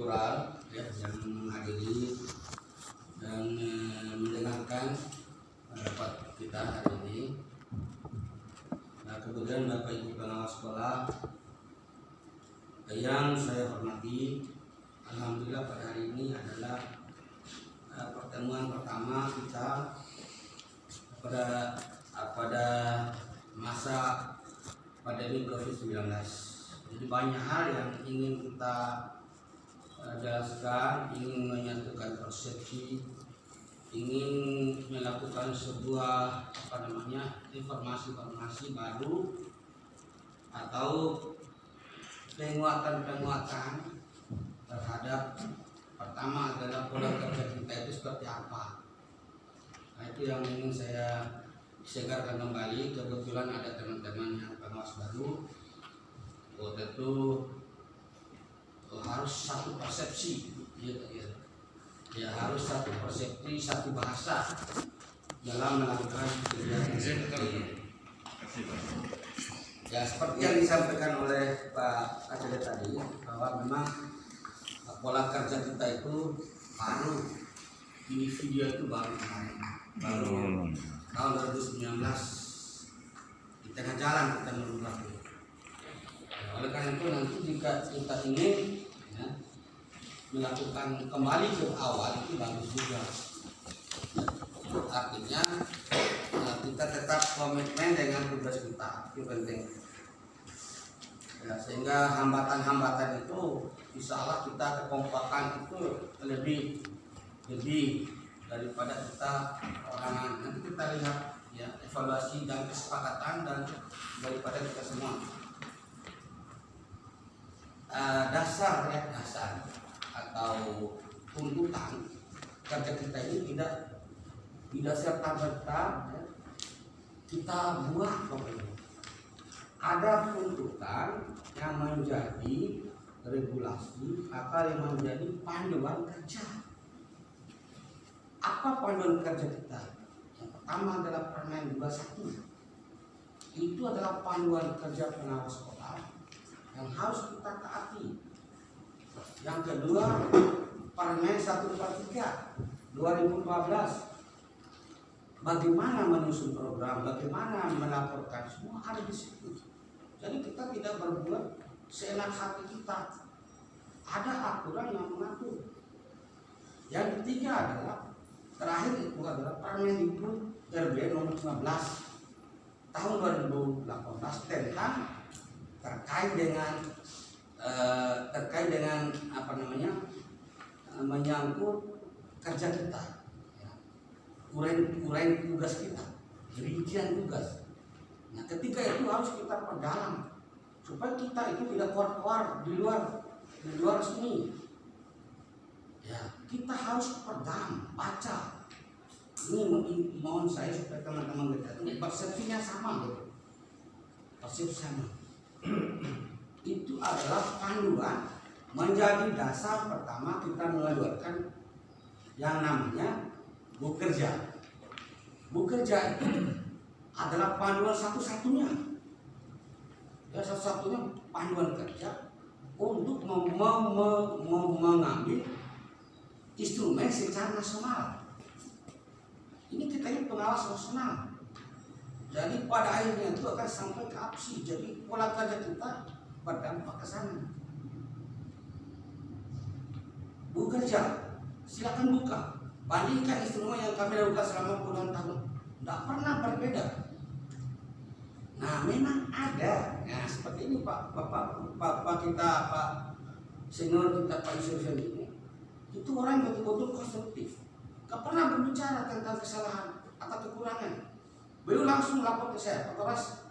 struktural ya, yang menghadiri dan mendengarkan rapat kita hari ini. Nah, kemudian Bapak Ibu pengawas sekolah yang saya hormati, alhamdulillah pada hari ini adalah pertemuan pertama kita pada masa pandemi COVID-19. Jadi banyak hal yang ingin kita jelaskan, ingin menyatukan persepsi, ingin melakukan sebuah informasi baru atau penguatan terhadap pertama adalah pola kerja kita itu seperti apa. Nah, itu yang ingin saya segarkan kembali. Kebetulan ada teman-teman yang pengawas baru, tentu harus satu persepsi, ya harus satu persepsi, satu bahasa dalam melakukan kegiatan seperti ini. Ya, seperti yang disampaikan oleh Pak Aceh tadi, bahwa memang pola kerja kita itu baru, ini video itu baru kemarin, baru tahun 2019 di tengah jalan kita merubah itu. Oleh karena itu nanti jika kita ingin melakukan kembali ke awal itu bagus juga. Artinya kita tetap komitmen dengan tugas kita, itu penting. Ya, sehingga hambatan-hambatan itu insya Allah kita kekompakan itu lebih daripada kita orangan. Nanti kita lihat ya evaluasi dan kesepakatan dan daripada kita semua. Dasar atau tuntutan kerja kita ini tidak serta-merta kita buat pokoknya. Ada tuntutan yang menjadi regulasi atau yang menjadi panduan kerja. Apa panduan kerja kita? Yang pertama adalah Permen 21. Itu adalah panduan kerja pengawas sekolah yang harus kita taati. Yang kedua, Permen 143 2014. Bagaimana menyusun program, bagaimana melaporkan, semua ada di situ. Jadi kita tidak berbuat seenak hati kita. Ada aturan yang mengatur. Yang ketiga adalah terakhir itu adalah Permendikbud RB nomor 15 tahun 2018 tentang terkait dengan menyangkut kerja kita, urein tugas kita, rincian tugas. Nah, ketika itu harus kita perdalam supaya kita itu tidak keluar di luar sini. Ya, kita harus perdalam, baca. Ini mohon saya supaya teman-teman kita ini persepsinya sama, persepsi sama. Itu adalah panduan menjadi dasar pertama kita mengeluarkan yang namanya bekerja. Bekerja itu adalah panduan satu-satunya. Ya, satu-satunya panduan kerja untuk mengambil instrumen secara nasional. Ini kita ini pengawas nasional. Jadi pada akhirnya itu akan sampai ke APSI. Jadi pola kerja kita berdampak ke sana. Bekerja, silakan buka. Bandingkan instrumen yang kami lakukan selama puluhan tahun. Tidak pernah berbeda. Nah, memang ada. Nah, seperti ini Pak kita, Pak senior kita, Pak Yusuf ini. Itu orang betul-betul konstruktif. Tidak pernah berbicara tentang kesalahan atau kekurangan. Beliau langsung lapor ke saya, Pak Kapolres,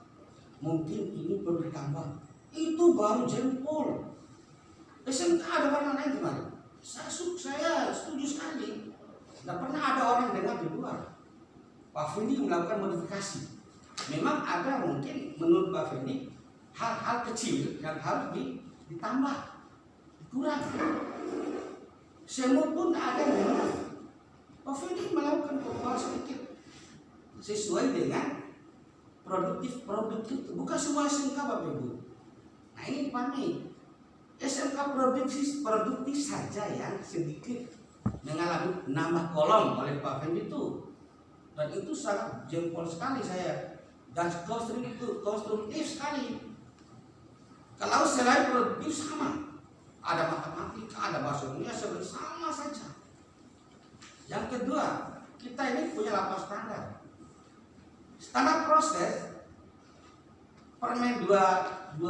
mungkin ini perlu ditambah. Itu baru jempol. SMK ada warna lain kemarin. Saya setuju sekali. Tidak pernah ada orang dengar di luar. Pak Fendi melakukan modifikasi. Memang ada mungkin menurut Pak Fendi hal-hal kecil yang harus ditambah, dikurang. Semua pun ada memang. Pak Fendi melakukan perubahan sedikit sesuai dengan produktif. Bukan semua SMK Bapak Ibu. Nah, ini Pak Nih. SMK produktif saja yang sedikit mengalami nambah kolom oleh Pak Fendi itu, dan itu sangat jempol sekali saya, dan konstruktif sekali. Kalau selain produktif sama, ada matematika, ada bahasa Indonesia, sama saja. Yang kedua, kita ini punya 8 standar. Standar proses Permen 223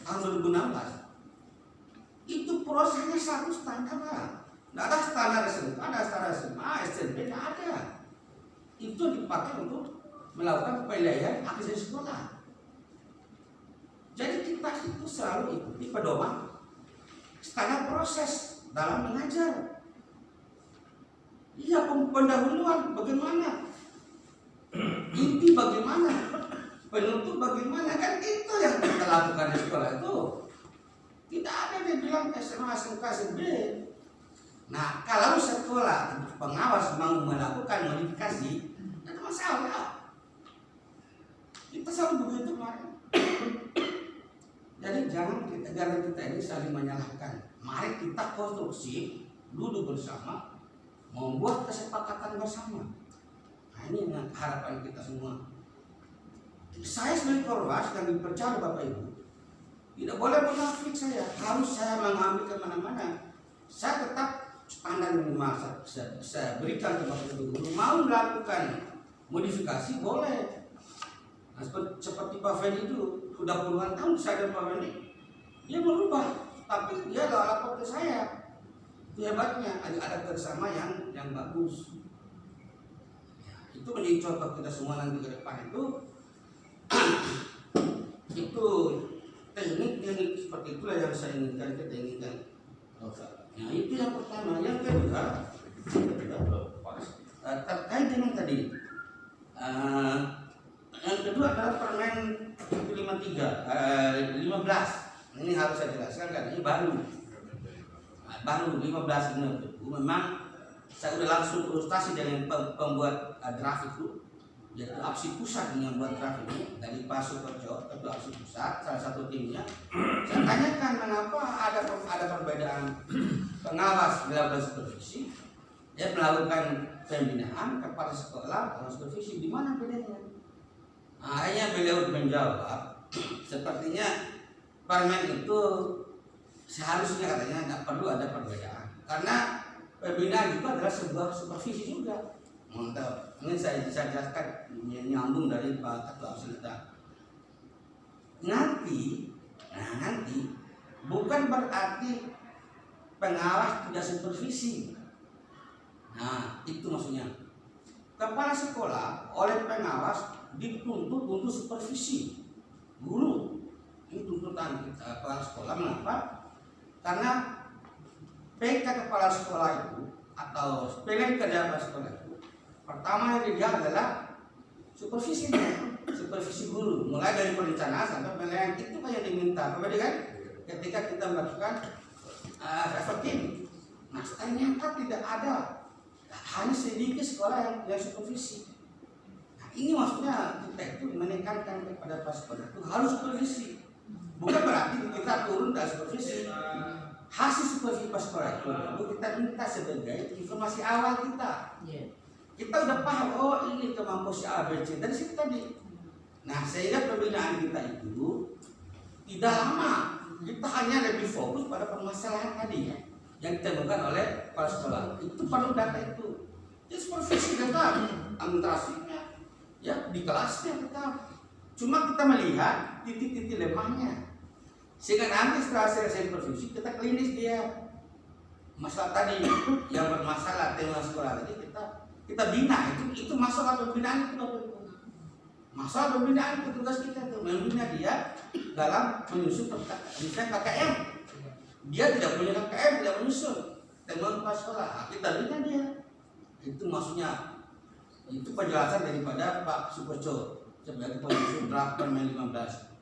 tahun 2016 itu prosesnya satu standar lah. Tidak ada standar SMK, ada standar SMA, SMP, tidak ada. Itu dipakai untuk melakukan penilaian akses sekolah. Jadi kita itu selalu ikuti pedoman standar proses dalam mengajar. Iya, pendahuluan bagaimana, inti bagaimana, penutup bagaimana, kan itu yang kita lakukan di sekolah itu. Tidak ada yang bilang SMA, SMK, SMP. Nah, kalau sekolah pengawas mau melakukan modifikasi, tidak ada masalah. Kita selalu begitu, Pak. Jadi jangan kita ini saling menyalahkan. Mari kita konstruksi, duduk bersama, membuat kesepakatan bersama. Nah, ini harapan kita semua. Saya sebagai Korwas dan dipercaya Bapak Ibu, tidak boleh munafik saya. Harus saya mengambil kemana-mana. Saya tetap standar minimal saya berikan kepada guru. Mau melakukan modifikasi boleh. Nah, seperti Pak Fendi itu sudah puluhan tahun saya dan Pak Fendi, dia berubah, tapi dia adalah lapor ke saya. Itu hebatnya, ada kerjasama yang bagus. Ya, itu menjadi contoh kita semua nanti ke depan itu. Itu teknik seperti itulah yang saya inginkan, kita inginkan. Nah, itu yang pertama. Yang kedua terkait dengan tadi, yang kedua adalah Permen 15 ini harus saya jelaskan kan ini baru 15 ini. Memang saya sudah langsung frustasi dengan pembuat draft itu, yaitu APSI pusat yang buat draft ini dari Pak Sukojo, itu APSI pusat salah satu timnya. Saya tanyakan mengapa ada perbedaan pengawas melakukan supervisi, dia melakukan pembinaan kepala sekolah dalam supervisi, di mana bedanya? Akhirnya beliau menjawab, sepertinya Permen itu seharusnya katanya tidak perlu ada perbedaan, karena pembinaan juga adalah sebuah supervisi juga. Mantap. Ini saya jelaskan nyambung dari Pak Ketua APSI kita. Nanti bukan berarti pengawas tidak supervisi. Nah, itu maksudnya. Kepala sekolah oleh pengawas dituntut untuk supervisi guru. Ini tuntutan kepala sekolah. Mengapa? Karena PK kepala sekolah itu atau PLK kepala sekolah itu pertama yang dia adalah supervisinya, supervisi guru, mulai dari perencanaan sampai penilaian. Itu kan yang diminta, kan? Ketika kita melakukan efektif. Nah, ternyata tidak ada, hanya sedikit sekolah yang supervisi. Nah, ini maksudnya kita itu menekankan kepada pas sekolah itu harus supervisi. Bukan berarti kita turun dari supervisi. Hasil supervisi pas sekolah itu kita minta sebagai informasi awal kita. Kita udah paham, oh ini kemampuan si A, B, C dari situ tadi. Nah, sehingga pembinaan kita itu tidak lama. Kita hanya lebih fokus pada permasalahan tadi yang ditemukan oleh kepala sekolah. Itu perlu data itu. Ya, supervisi tetap, administrasinya, ya di kelasnya tetap. Cuma kita melihat titik-titik lemahnya. Sehingga nanti setelah selesai supervisi kita klinis dia. Masalah tadi yang bermasalah tema sekolah tadi kita bina, itu masalah pembinaan itu. Masalah pembinaan itu tugas kita itu membina dia dalam menyusun misalnya KKM. Dia tidak punya KKM, tidak menyusun tema kepala sekolah. Nah, kita bina dia. Itu maksudnya, itu penjelasan daripada Pak Sukojo sebagai penyusun draft Permen 15.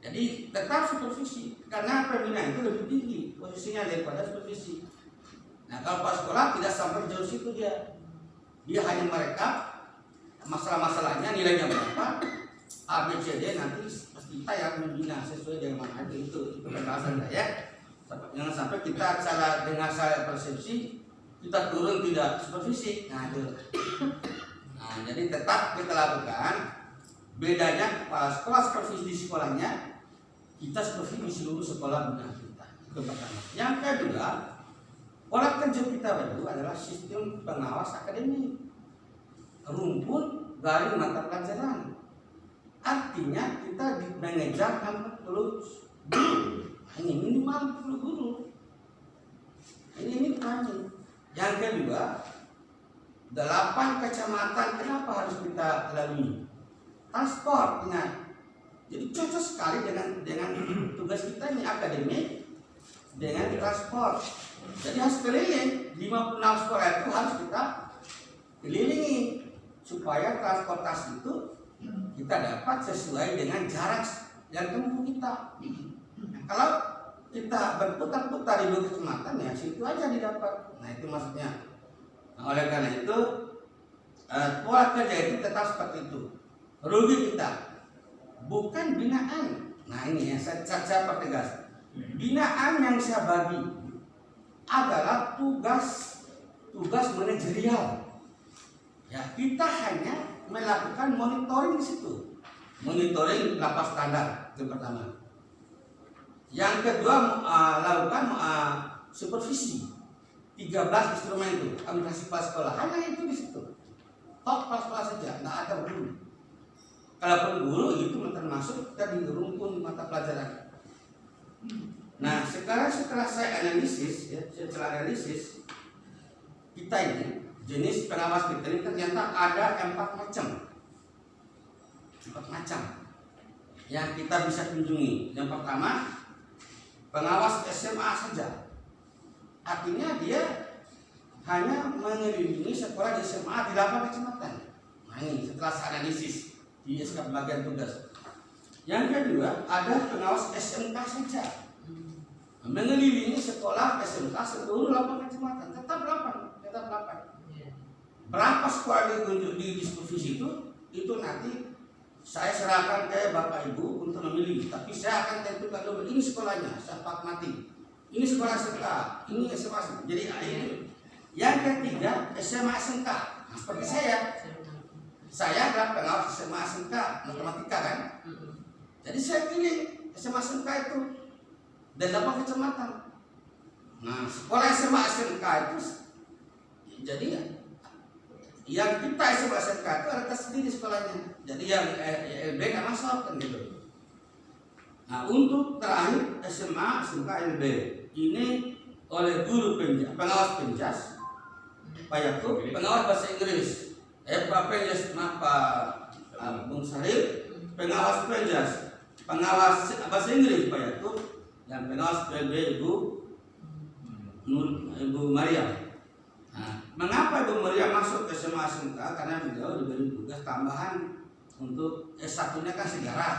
Jadi tetap supervisi karena pembinaan itu lebih tinggi posisinya daripada supervisi. Nah, kalau Pak sekolah tidak sampai jauh situ dia hanya merekap masalah-masalahnya, nilainya berapa, A, B, C, D, nanti kita yang membina sesuai dengan manhaj itu pembahasan saya. Jangan sampai kita dengan salah persepsi kita turun tidak supervisi. Nah itu. Nah, jadi tetap kita lakukan. Bedanya sekolah supervisi di sekolahnya, kita supervisi di seluruh sekolah bina kita. Itu pertama. Yang kedua, pola kerja kita baru adalah sistem pengawas akademik. Rumpun garing mata pelajaran. Artinya kita mengejar 40 guru. Ini minimal 40 guru. Ini kami. Yang kedua, 8 kecamatan kenapa harus kita lalui? Transport, ingat. Jadi cocok sekali dengan tugas kita ini akademik dengan transport. Jadi harus keliling 56 sekolah itu harus kita kelilingi supaya transportasi itu kita dapat sesuai dengan jarak yang tempuh kita. Kalau kita berputar-putar di 2 kecamatan ya situ aja didapat. Nah itu maksudnya. Nah, oleh karena itu pola kerja itu tetap seperti itu. Rugi kita bukan binaan. Nah ini yang saya pertegas. Binaan yang saya bagi adalah tugas manajerial. Ya kita hanya melakukan monitoring di situ. Monitoring lapas standar itu pertama. Yang kedua lakukan supervisi 13 instrumen itu administrasi kepala sekolah hanya itu di situ. Top kepala sekolah saja, tidak ada guru. Kalaupun guru itu termasuk kita di rumpun mata pelajaran. Nah sekarang setelah saya analisis, kita ini jenis pengawas kita ini ternyata ada 4 macam. 4 macam yang kita bisa kunjungi. Yang pertama, pengawas SMA saja. Artinya dia hanya mengelilingi sekolah di SMA di 8 kecamatan. Nah ini setelah saya analisis di SK bagian tugas. Yang kedua, ada pengawas SMK saja. Mengelilingi sekolah SMK seluruh 8 kecamatan. Tetap 8. Berapa sekolah di supervisi itu nanti saya serahkan ke Bapak Ibu untuk memilih. Tapi saya akan tentukan dulu ini sekolahnya, saya mati. Ini sekolah SMK, ini SMA. Jadi itu. Yang ketiga SMA SMK. Nah, seperti saya adalah pengawas SMA SMK matematika kan. Jadi saya pilih SMA SMK itu dan 8 kecamatan. Nah sekolah SMA SMK itu jadi yang kita SMA SMK itu ada sendiri sekolahnya. Jadi yang LB nggak masuk kan gitu. Nah untuk terakhir SMA SMK LB ini oleh guru pengawas penjas Pak Yakub, pengawas bahasa Inggris Pak Penjas, Pak Bung Sarif, pengawas penjas, pengawas bahasa Inggris Pak Yakub, dan pengawas PLB Ibu Maria. Nah, mengapa Ibu Maria masuk ke SMA SMK? Karena beliau diberi tugas tambahan untuk S1-nya kan sejarah.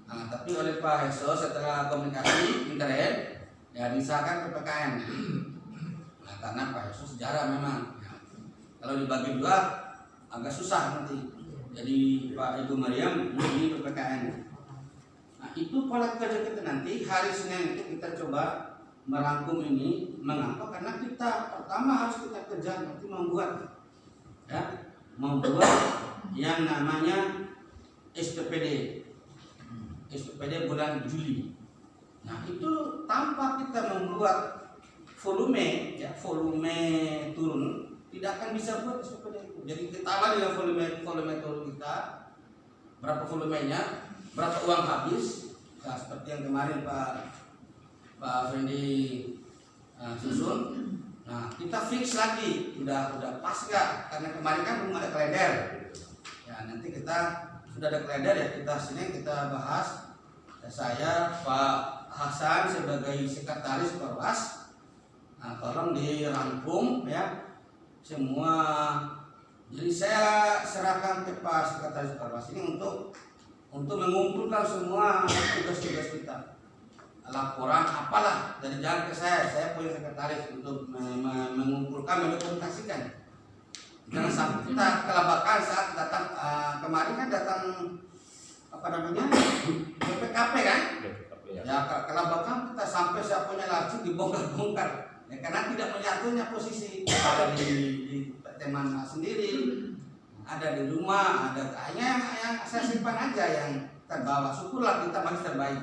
Nah, tapi oleh Pak Heso setelah komunikasi internet ya disahkan PPKN. Nah, karena Pak Heso sejarah memang. Ya, kalau dibagi 2 agak susah nanti. Jadi Pak Ibu Mariam ini PPKN. Nah, itu pola kerja kita nanti hari Senin itu kita coba merangkum ini. Mengapa? Karena kita pertama harus kita kerja nanti membuat yang namanya SPPD bulan Juli. Nah itu tanpa kita membuat volume turun tidak akan bisa buat SPPD itu. Jadi kita awal dengan volume turun kita, berapa volumenya, berapa uang habis. Nah, seperti yang kemarin Pak Fendi susun. Nah kita fix lagi, udah pas gak? Karena kemarin kan belum ada kalender. Ya nanti kita sudah ada kalender ya, kita sini kita bahas. Saya Pak Hasan sebagai sekretaris Perwas, nah, tolong dirangkum ya semua. Jadi saya serahkan ke Pak sekretaris Perwas ini untuk mengumpulkan semua tugas-tugas kita, laporan apalah, dari jangan ke saya punya sekretaris untuk mengumpulkan, mendokumentasikan. Jangan sampai kita kelabakan saat datang kemarin kan datang apa namanya BPKP kan? Ya kalau bahkan kita sampai saya punya laci dibongkar-bongkar, ya, karena tidak menyatunya posisi ada di teman sendiri, ada di rumah, ada hanya yang saya simpan aja yang terbawa. Syukurlah kita masih terbaik,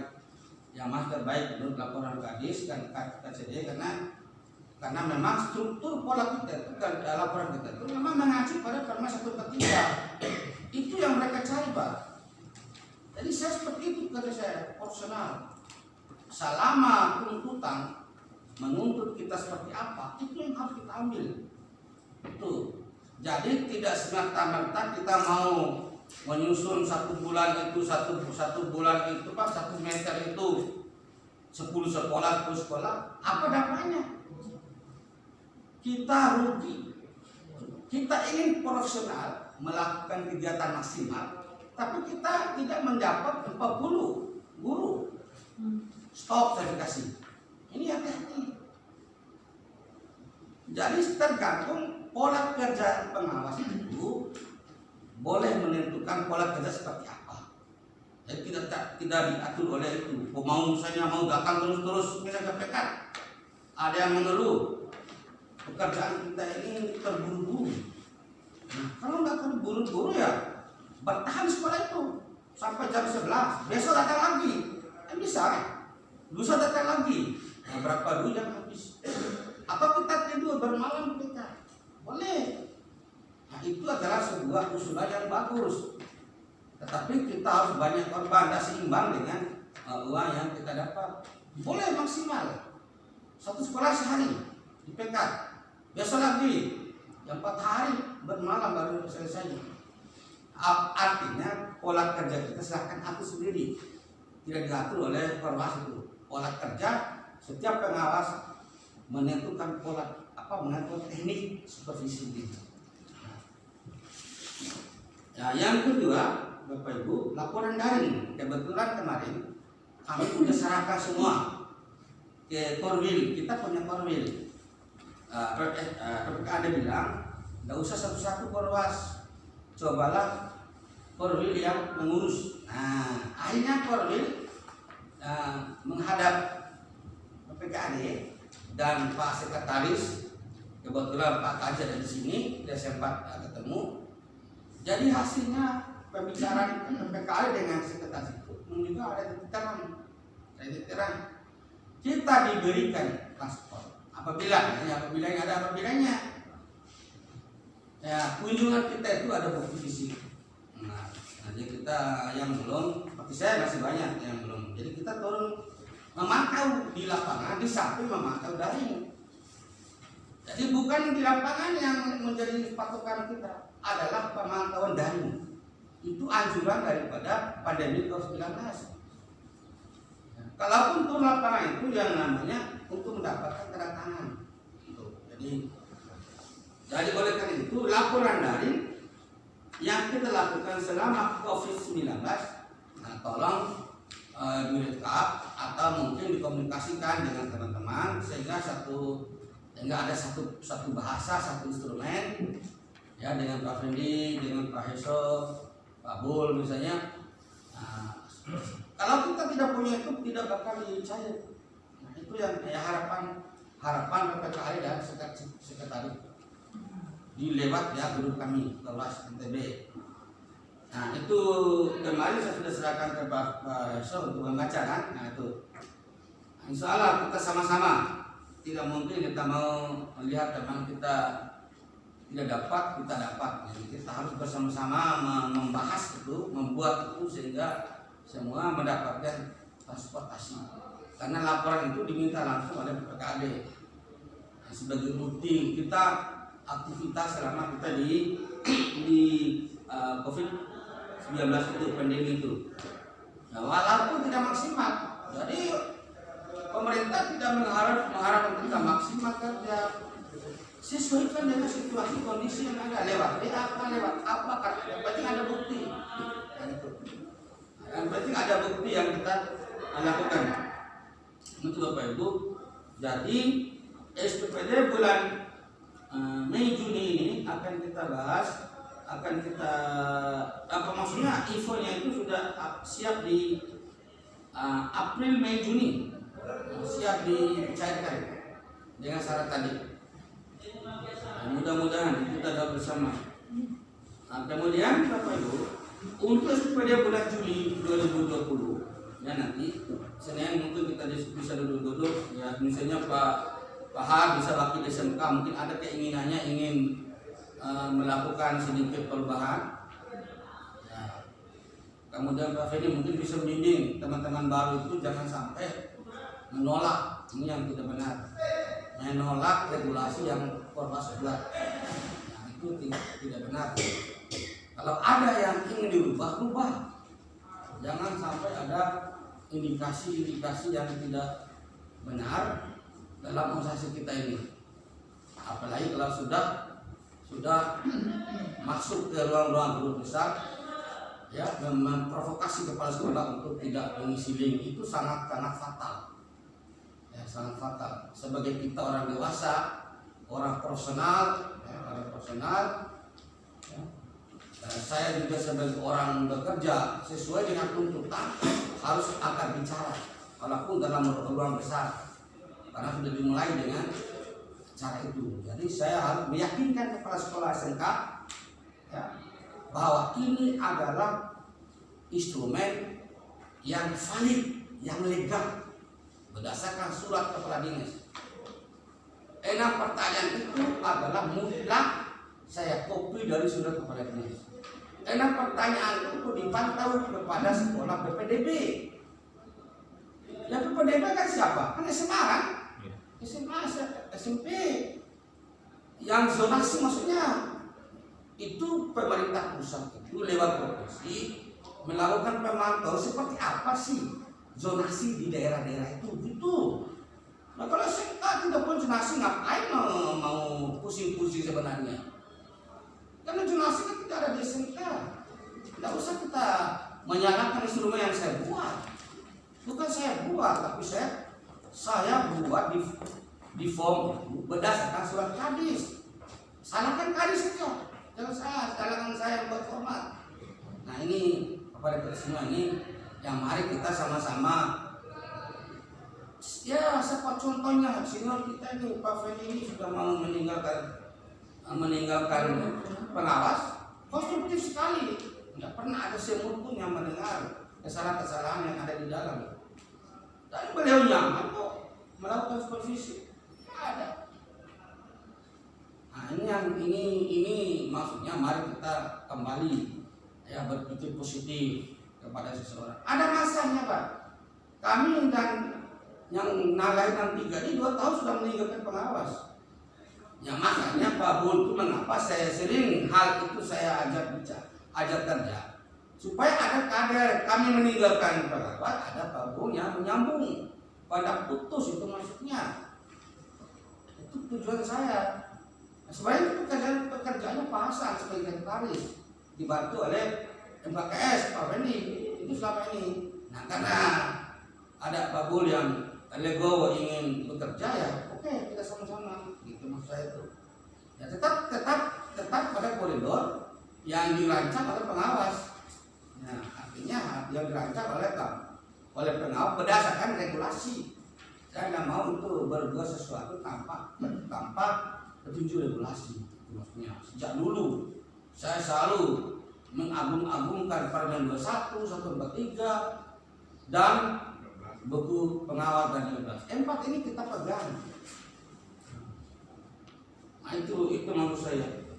yang masih terbaik menurut laporan Kadis dan KCD karena memang struktur pola kita itu laporan kita itu memang mengacu pada Perma 143. Itu yang mereka cari, Pak. Jadi saya seperti itu, kata saya, opsional. Selama tuntutan menuntut kita seperti apa, itu yang harus kita ambil. Itu. Jadi tidak semata-mata kita mau menyusun 1 bulan itu satu bulan itu Pak, 1 meter itu 10 sekolah, apa dampaknya? Kita rugi. Kita ingin profesional melakukan kegiatan maksimal, tapi kita tidak mendapat 40 guru. Stop sertifikasi. Ini hati-hati. Jadi tergantung pola kerja pengawas itu boleh menentukan pola kerja seperti apa. Jadi tidak diatur oleh itu. Mau misalnya mau datang terus misalnya KPK, ada yang mengeluh pekerjaan kita ini terburu-buru. Nah, kalau nggak terburu-buru ya bertahan sekolah itu sampai jam 11. Besok datang lagi, kan bisa. Lusa datang lagi, nah, berapa duit yang habis? Atau kita tidur bermalam kita boleh. Nah, itu adalah sebuah usulan yang bagus. Tetapi kita harus banyak korban dan seimbang dengan uang yang kita dapat. Boleh maksimal 1 sekolah sehari dipekat. Besok lagi yang 4 hari bermalam baru selesai. Artinya pola kerja kita silahkan atur sendiri, tidak diatur oleh pengawas itu. Pola kerja setiap pengawas menentukan menentukan teknik supervisi itu. Nah, yang kedua, Bapak Ibu, laporan daring. Kebetulan kemarin kami sudah serahkan semua ke Korwil. Kita punya Korwil. Ada bilang, nggak usah satu-satu Korwas, cobalah Korwil yang mengurus. Nah, akhirnya Korwil menghadap PPKAD dan Pak Sekretaris, kebetulan Pak Kaja ada di sini, dia sempat ketemu. Jadi hasilnya pembicaraan PPKAD dengan Sekretaris itu juga ada titik terang. Kita diberikan transport apabila apabila ya kunjungan kita itu ada bukti fisik. Nah, jadi kita yang belum, seperti saya masih banyak yang belum. Jadi kita turun memantau di lapangan di samping memantau daring. Jadi bukan di lapangan yang menjadi patokan kita, adalah pemantauan daring. Itu anjuran daripada pandemi COVID-19. Kalaupun turun lapangan itu yang namanya untuk mendapatkan tanda tangan. Jadi oleh karena itu laporan daring yang kita lakukan selama COVID-19, nah tolong direkap atau mungkin dikomunikasikan dengan teman-teman sehingga ada satu bahasa, satu instrumen ya, dengan Pak Fendi, dengan Pak Heso, Pak Bul misalnya. Nah, kalau kita tidak punya itu tidak bakal dicair. Nah, itu yang harapan PPKAD dan sekretaris dilewat ya grup kami kelas NTB. Nah itu kemarin saya sudah serahkan ke Pak Heso untuk membaca kan. Nah itu insya Allah kita sama-sama, tidak mungkin kita mau melihat teman kita tidak dapat, kita dapat. Jadi kita harus bersama-sama membahas itu, membuat itu sehingga semua mendapatkan transportasi. Karena laporan itu diminta langsung oleh PPKAD. Nah, sebagai bukti kita aktivitas selama kita di COVID-19 itu, pandemi itu. Nah, walaupun tidak maksimal, jadi pemerintah tidak mengharapkan kita maksimal kerja, sesuaikan dengan situasi kondisi yang ada, lewat apa yang penting ada bukti. Yang penting ada bukti yang kita lakukan. Itu Bapak Ibu. Jadi SPPD bulan Mei Juni ini akan kita bahas apa maksudnya infonya itu sudah siap di April, Mei, Juni, siap dicairkan dengan syarat tadi. Mudah-mudahan kita dapat bersama. Nah, kemudian Bapak Ibu, untuk pada bulan Juli 2020 ya nanti Senin mungkin kita bisa duduk-duduk ya, misalnya Pak Har bisa wakil SMK mungkin ada keinginannya ingin melakukan sedikit perubahan ya. Kemudian Pak Feni mungkin bisa membimbing teman-teman baru itu jangan sampai menolak, ini yang tidak benar, menolak regulasi yang formal sebelah. Nah, itu tidak benar. Kalau ada yang ingin dirubah, rubah. Jangan sampai ada indikasi-indikasi yang tidak benar dalam organisasi kita ini. Apalagi kalau sudah masuk ke ruang-ruang guru besar, ya, memprovokasi kepala sekolah untuk tidak mengisi link, itu sangat-sangat fatal. Ya, sangat fatal. Sebagai kita orang dewasa, orang profesional, ya. Saya juga sebagai orang bekerja sesuai dengan tuntutan harus akan bicara, walaupun dalam ruang besar, karena sudah dimulai dengan cara itu. Jadi saya harus meyakinkan kepala sekolah SMK ya, bahwa ini adalah instrumen yang valid, yang legal berdasarkan surat kepala dinas. 6 pertanyaan itu adalah mutlak saya copy dari surat kepala dinas. 6 pertanyaan itu dipantau kepada sekolah PPDB. Ya PPDB kan siapa? Kan SMA kan? SMA, SMP. Yang zonasi maksudnya itu pemerintah pusat itu lewat provinsi melakukan pemantau seperti apa sih zonasi di daerah-daerah itu gitu. Nah kalau SMK tidak pun zonasi ngapain mau pusing-pusing sebenarnya? Karena zonasi kan tidak ada di SMK. Tidak usah kita menyalahkan instrumen yang saya buat. Bukan saya buat, tapi saya buat di form berdasarkan surat kadis. Salahkan kadis saja, jangan salahkan saya buat format. Nah ini kepada kita semua ini yang mari kita sama-sama. Ya seperti contohnya senior kita ini Pak Feni ini sudah mau meninggalkan pengawas, konstruktif sekali, nggak pernah ada semut pun yang mendengar kesalahan-kesalahan yang ada di dalam. Dan beliau nyaman kok melakukan supervisi, ada. Nah ini maksudnya mari kita kembali ya berpikir positif kepada seseorang. Ada masanya Pak. Kami dan yang nalain 3 ini 2 tahun sudah meninggalkan pengawas. Ya makanya Pak Bun itu mengapa saya sering hal itu saya ajak kerja supaya ada kader kami meninggalkan pengawas, ada Pak Bun yang menyambung pada putus itu maksudnya. Itu tujuan saya. Sebenarnya itu pekerjaannya Pak Hasan sebagai sekretaris dibantu oleh MKS Pak Fendi itu selama ini. Nah karena ada Pak Bul yang legowo ingin bekerja ya, oke kita sama-sama gitu maksud saya itu. Ya tetap pada koridor yang dirancang oleh pengawas. Nah artinya yang dirancang oleh pengawas berdasarkan regulasi. Saya nggak mau itu berbuat sesuatu tanpa petunjuk regulasi. Maksudnya sejak dulu saya selalu mengagung-agungkan Permen 21, 143 dan buku pengawas dan 15. 4 ini kita pegang. Nah itu menurut saya.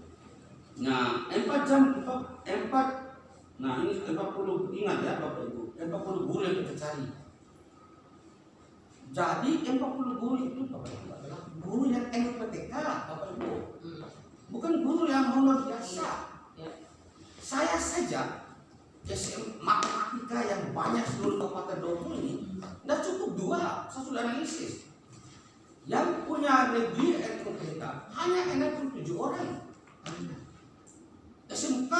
Nah 4 jam 4. Nah ini 40, ingat ya Bapak Ibu, 40 guru yang kita cari. Jadi 40 guru itu Bapak Ibu adalah guru yang NUPTK Bapak Ibu, bukan guru yang honor biasa. Saya saja matematika yang banyak seluruh Kabupaten Dobo ini tidak cukup 2, saya sudah analisis. Yang punya negeri NUPTK hanya 67 orang. SMK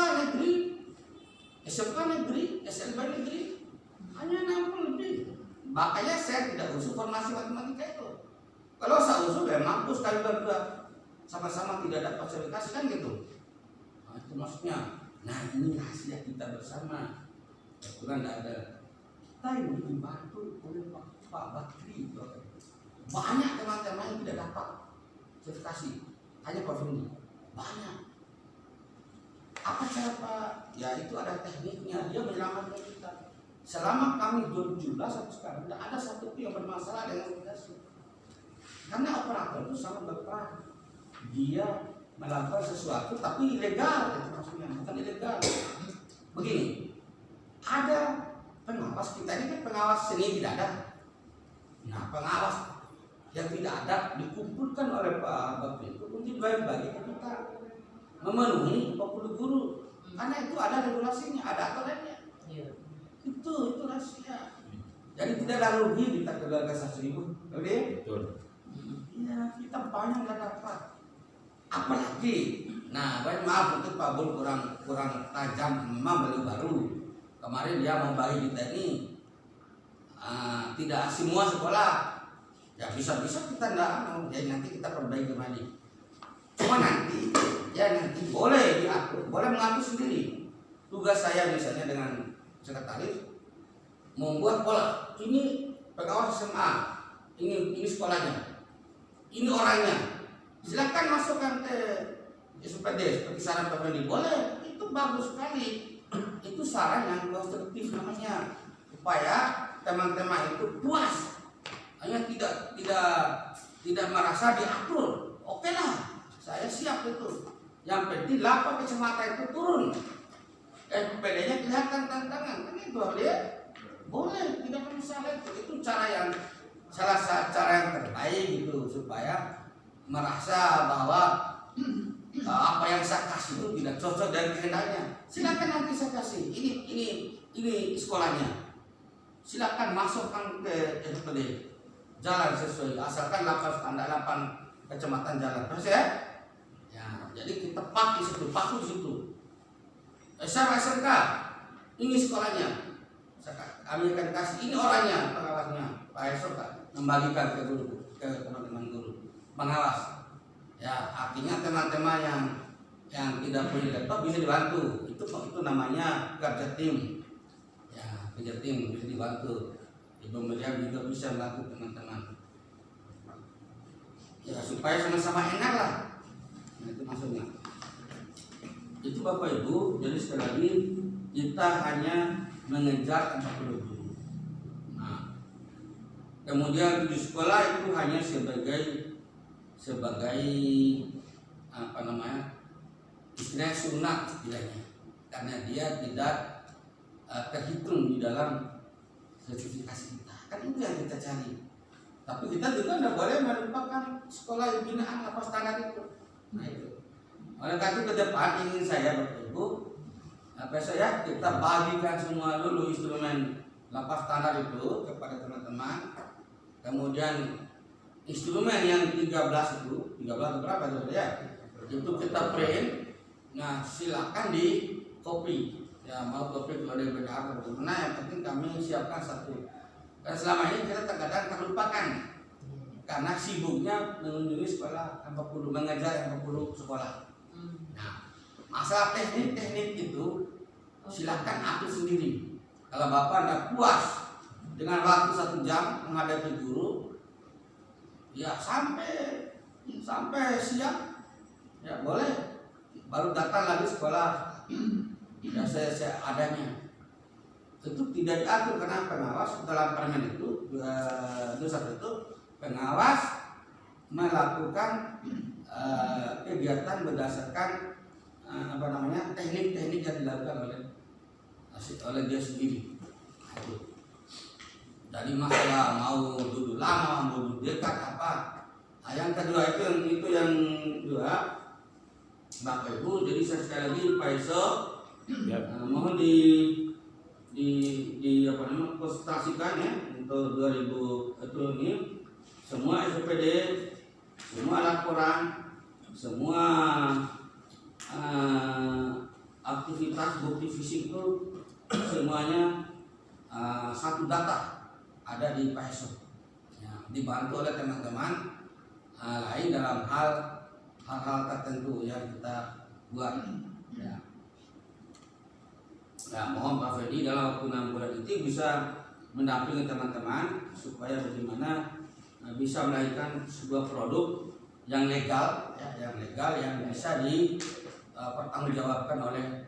negeri, SLB negeri hanya 60 lebih. Makanya saya tidak usul formasi matematika itu. Kalau saya usul ya mampus kali berdua sama-sama tidak dapat sertifikasi kan gitu. itu maksudnya. Nah ini rahasia kita bersama. Kebetulan tidak ada. Kita ini dibantu oleh Pak Bakri. Banyak teman-teman yang tidak dapat sertifikasi, hanya Pak Fendi. Banyak. Apa cara Pak? Ya itu ada tekniknya. Dia menyelamatkan kita. Selama kami 2017 sampai sekarang tidak ada satu pun yang bermasalah dengan sertifikasi. Karena operator itu sangat berperan. Dia melakukan sesuatu tapi ilegal, itu maksudnya bukan ilegal. Begini, ada pengawas, kita ini kan pengawas seni tidak ada. Nah pengawas yang tidak ada dikumpulkan oleh Pak Bakri itu untuk bagi-bagi ke kita, memenuhi 40 guru. Karena itu ada regulasinya, ada aturannya. Itu rahasia. Jadi tidak ada rugi kita keluarga 1.000, betul? Ya kita banyak nggak dapat. Apalagi, nah maaf untuk Pak Bul kurang tajam, memang beliau baru. Kemarin dia membagi kita ini tidak semua sekolah. Ya bisa-bisa kita enggak mau, jadi nanti kita perbaiki kembali. Cuma nanti boleh diatur, boleh mengatur sendiri. Tugas saya misalnya dengan sekretaris membuat pola. Ini pengawas SMA, ini sekolahnya, ini orangnya. Silakan masukkan ke SPD seperti saran Pak Fendi, boleh, itu bagus sekali. Itu saran yang konstruktif namanya, supaya teman-teman itu puas, hanya tidak merasa diatur. Oke lah, saya siap itu. Yang penting 8 kecamatan itu turun, SPD-nya kelihatan tantangan, kan itu dia boleh, tidak masalah itu. Itu salah satu cara yang terbaik gitu, supaya merasa bahwa apa yang saya kasih itu tidak cocok dari kehendaknya. Silakan nanti saya kasih. Ini sekolahnya. Silakan masukkan ke SPD. Jalan sesuai, asalkan 8 standar 8 kecamatan jalan. Terus ya? Ya, jadi kita pakai situ, paku di situ. SMK, ini sekolahnya. Kami akan kasih, ini orangnya, pengawasnya, Pak SMK, membagikan ke guru, ke teman-teman guru. Pengawas, ya artinya teman-teman yang tidak punya laptop bisa dibantu. Itu namanya kerja tim, ya kerja tim bisa dibantu. Ibu Miriam juga bisa membantu teman-teman, ya supaya sama-sama enak lah. Nah, itu maksudnya. Itu Bapak Ibu. Jadi sekali lagi kita hanya mengejar 40 guru. Nah, kemudian di sekolah itu hanya sebagai apa namanya, istilah sunat istilahnya, karena dia tidak terhitung di dalam sertifikasi kita. Kan itu yang kita cari. Tapi kita juga tidak boleh melupakan sekolah binaan lapas tangan itu. Nah itu. Oleh karena itu ke depan ingin saya Bapak Ibu, kita bagikan semua dulu instrumen lapas standar itu kepada teman-teman. Kemudian instrumen yang 13 berapa itu ya? Itu kita print. Nah, silakan di copy. Ya, mau copy kalau ada benar atau bagaimana, yang penting kami siapkan satu. Karena selama ini kita terkadang terlupakan karena sibuknya mengunjungi sekolah 40, mengajar 40 sekolah. Nah, masalah teknik itu silakan atur sendiri. Kalau Bapak tidak puas dengan waktu 1 jam menghadapi guru, ya sampai siang, ya boleh, baru datang lagi sekolah. Ya saya adanya. Itu tidak diatur karena pengawas dalam permen itu 21 itu pengawas melakukan kegiatan berdasarkan teknik-teknik yang dilakukan oleh dia sendiri. Jadi masalah mau duduk lama, mau duduk dekat apa. Nah, yang kedua itu yang dua, Bapak Ibu. Jadi saya sekali lagi Pak Iso, mohon konsultasikan ya untuk 2000 itu ini semua SPD, semua laporan, semua aktivitas bukti fisik itu semuanya satu data ada di Pak Iso. Ya, dibantu oleh teman-teman lain dalam hal-hal tertentu yang kita buat. Ya, Nah, mohon Pak Fedi dalam waktu 6 bulan itu bisa mendampingi teman-teman supaya bagaimana bisa melahirkan sebuah produk yang legal, ya, yang bisa dipertanggungjawabkan oleh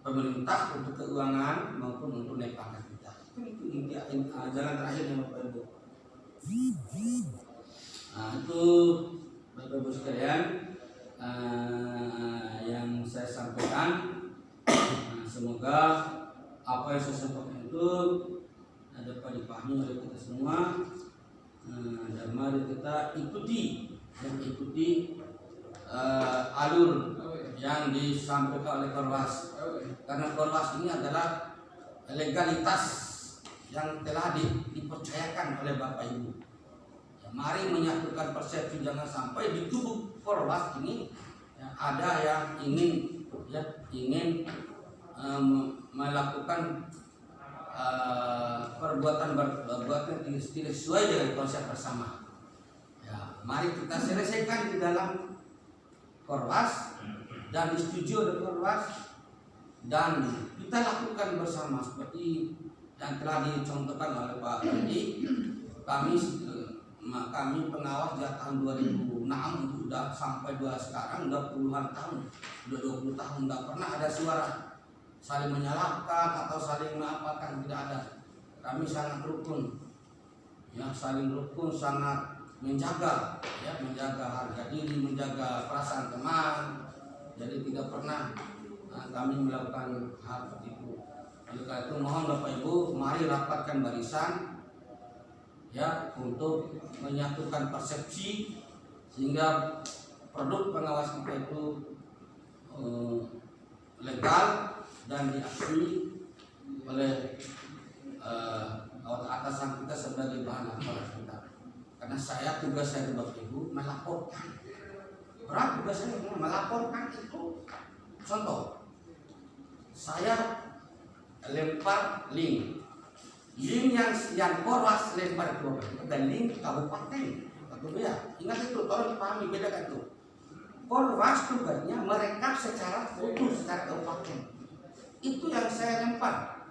pemerintah untuk keuangan maupun untuk naik pangkat kita. Itu jalan terakhirnya Bapak Ibu. Nah, itu Bapak Ibu sekalian yang saya sampaikan. Semoga apa yang saya sampaikan itu dapat dipahami oleh kita semua, dan mari kita ikuti alur yang disampaikan oleh Korwas, karena Korwas ini adalah legalitas yang telah dipercayakan oleh Bapak Ibu. Ya, mari menyatukan persepsi, jangan sampai di tubuh Korwas ini ya, ada yang ingin melakukan perbuatan yang tidak sesuai dengan konsep bersama. Ya, mari kita selesaikan di dalam Korwas dan disetujui oleh Korwas, dan kita lakukan bersama seperti yang telah dicontohkan oleh Pak Edi. Kami pengawas sejak tahun 2006 sudah sampai sekarang udah puluhan tahun, udah 20 tahun, tidak pernah ada suara saling menyalahkan atau saling mengapakan, tidak ada. Kami sangat rukun, ya, saling rukun, sangat menjaga harga diri, menjaga perasaan teman. Jadi tidak pernah kami melakukan hal seperti itu. Oleh karena itu mohon Bapak Ibu, mari rapatkan barisan ya untuk menyatukan persepsi sehingga produk pengawas kita itu legal dan diakui oleh atasan kita sebagai bahan laporan kita. Karena tugas saya Bapak Ibu melaporkan. Berat tugas saya melaporkan itu. Contoh, saya lempar link yang Korwas lempar ke Bapak Ibu dan link kabupaten. Ya, ingat itu, tolong dipahami, bedakan itu. Korwas tugasnya merekap secara utuh, secara kabupaten. Itu yang saya lempar.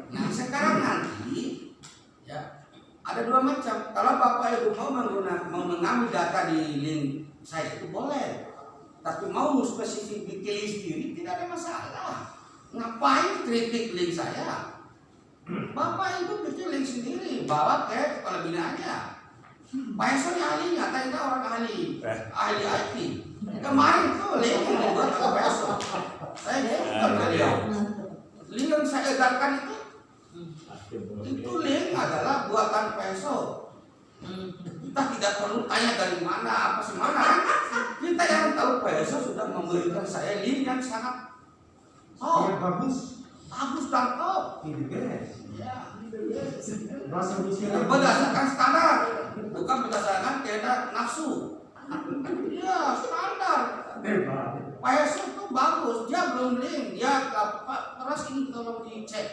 Nah sekarang nanti ya ada dua macam. Kalau Bapak Ibu mau mengambil data di link saya itu boleh, tapi mau spesifik dipilih sendiri tidak ada masalah. Ngapain kritik link saya? Bapak Ibu bikin link sendiri, bawa ke kepala binaannya. Pak Eson ahlinya, tadi orang ahli IT. Kemarin tuh link yang dibuat oleh Pak Eson. Saya bukan beliau. Link yang saya edarkan itu link adalah buatan Pak Eson. Kita tidak perlu tanya dari mana, apa semana. Kita yang tahu Pak Eson sudah memberikan saya link yang sangat bagus dan top. Ya. Berdasarkan standar, bukan berdasarkan kehendak nafsu. Ya standar. Pak Eson itu bagus, dia belum link, dia terus ini kalau dicek.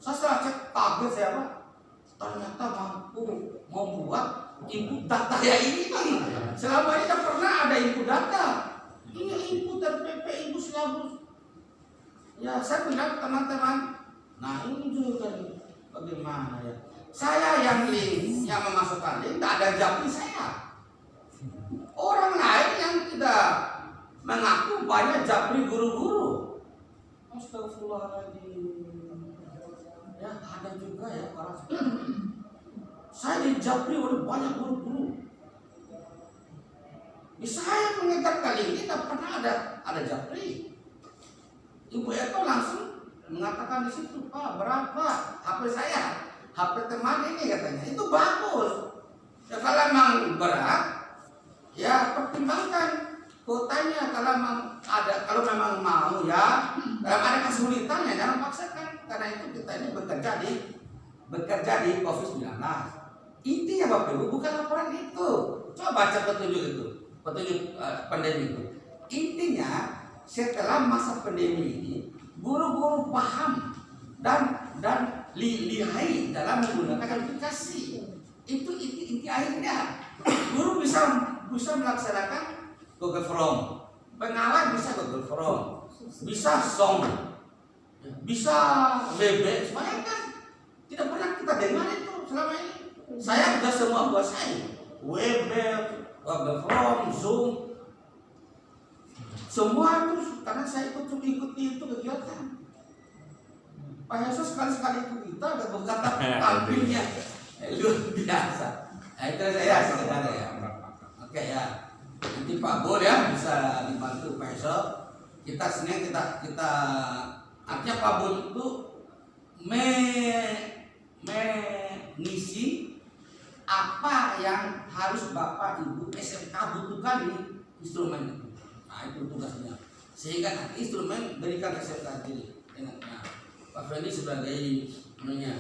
Saya setelah cek kaget saya Pak, ternyata mampu membuat input data ya ini. Selama ini tidak pernah ada input data. Ini input dari PP Ibu Silabus. Ya saya bilang teman-teman, nah ini juga bagaimana ya? Saya yang link, yang memasukkan link, tidak ada japri saya. Orang lain yang tidak mengaku banyak japri guru-guru. Astagfirullahaladzim. Ya ada juga ya para. Saya dijapri oleh banyak guru-guru. Saya mengikat kali ini tidak pernah ada japri. Ibu Eto langsung mengatakan di situ, Pak berapa HP saya, HP teman ini katanya, itu bagus. Ya kalau memang berat, ya pertimbangkan kuotanya. Kalau memang mau ya, dalam ada kesulitannya jangan paksakan. Karena itu kita ini bekerja di COVID-19. Intinya Bapak Ibu bukan laporan itu. Coba baca petunjuk pandemi itu. Intinya setelah masa pandemi ini, guru-guru paham dan lihai dalam menggunakan aplikasi. Itu inti akhirnya. Guru bisa melaksanakan Google Form, pengawas bisa Google Form, bisa Zoom, bisa bebek, bayangkan tidak pernah kita dengar itu selama ini. Saya sudah semua kuasai, Weber, From, Zoom, semua itu karena saya ikuti itu kegiatan. Pak Heso sekali-sekali ikut kita ada berkata tampilnya luar biasa. Nah, itu saya sebenarnya ya. Oke ya, nanti Pak Bol ya bisa dibantu Pak Heso. Kita Senin kita artinya Pak Bol itu mengisi apa yang harus Bapak Ibu SMK butuhkan di instrumen itu. Nah itu tugasnya. Sehingga nanti instrumen berikan SMK sendiri. Nah, Pak Fendi sebagai menunya.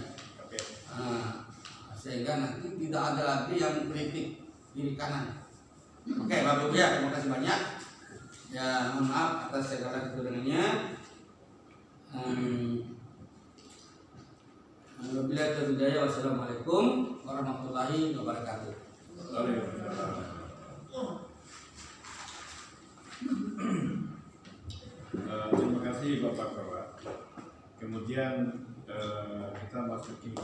Sehingga nanti tidak ada lagi yang kritik kiri kanan. Oke Bapak Ibu ya, terima kasih banyak. Ya mohon maaf atas segala kekurangannya. Wabillahi taufiq hidayah. Wassalamualaikum warahmatullahi wabarakatuh. Terima kasih Bapak Kawan. Kemudian kita masuki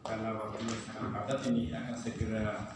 karena waktunya sangat padat ini akan segera